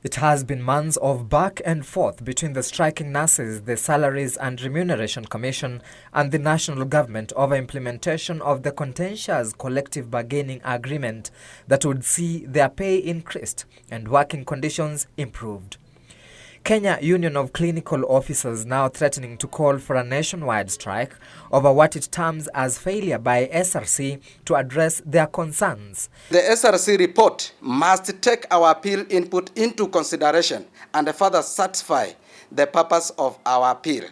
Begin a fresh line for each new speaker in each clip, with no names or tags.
It has been months of back and forth between the striking nurses, the Salaries and Remuneration Commission, and the national government over implementation of the contentious collective bargaining agreement that would see their pay increased and working conditions improved. Kenya Union of Clinical Officers now threatening to call for a nationwide strike over what it terms as failure by SRC to address their concerns.
The SRC report must take our appeal input into consideration and further satisfy the purpose of our appeal,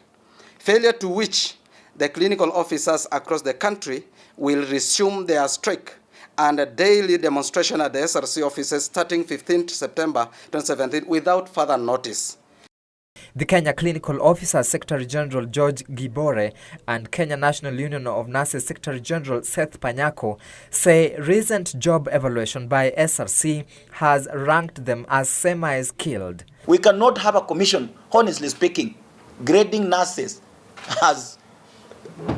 failure to which the clinical officers across the country will resume their strike and a daily demonstration at the SRC offices starting 15th September 2017 without further notice.
The Kenya Clinical Officers Secretary General George Gibore and Kenya National Union of Nurses Secretary General Seth Panyako say recent job evaluation by SRC has ranked them as semi-skilled.
We cannot have a commission, honestly speaking, grading nurses as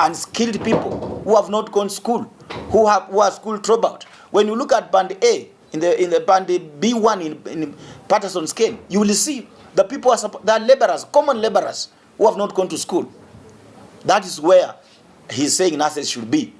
unskilled people who have not gone to school, who are school dropout. When you look at band A in the band B1 in Patterson scale, you will see the people are laborers, common laborers who have not gone to school. That is where he's saying nurses should be.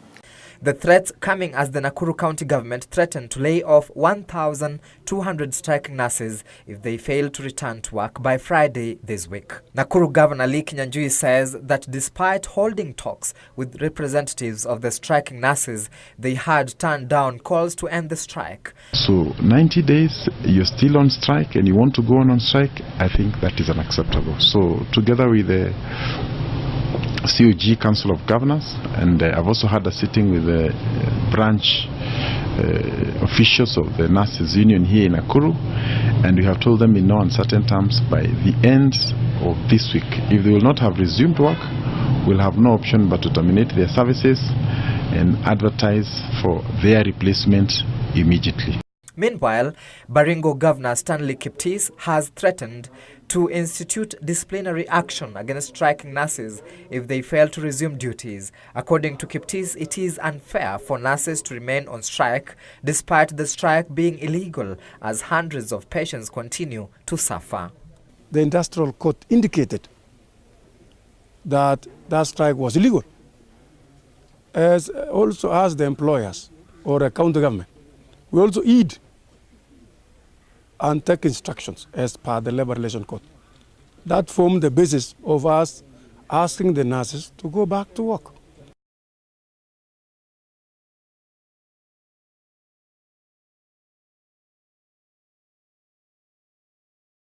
The threats coming as the Nakuru County government threatened to lay off 1,200 striking nurses if they fail to return to work by Friday this week. Nakuru Governor Lee Kinyanjui says that despite holding talks with representatives of the striking nurses, they had turned down calls to end the strike.
So 90 days, you're still on strike and you want to go on strike, I think that is unacceptable. So together with the COG Council of Governors, and I've also had a sitting with the branch officials of the Nurses Union here in Nakuru, and we have told them in no uncertain terms by the end of this week, if they will not have resumed work, we'll have no option but to terminate their services and advertise for their replacement immediately.
Meanwhile, Baringo Governor Stanley Kiptis has threatened to institute disciplinary action against striking nurses if they fail to resume duties. According to Kiptis, it is unfair for nurses to remain on strike despite the strike being illegal, as hundreds of patients continue to suffer.
The industrial court indicated that that strike was illegal, as also as the employers or a county government. We also heed and take instructions as per the Labor Relations Code. That formed the basis of us asking the nurses to go back to work.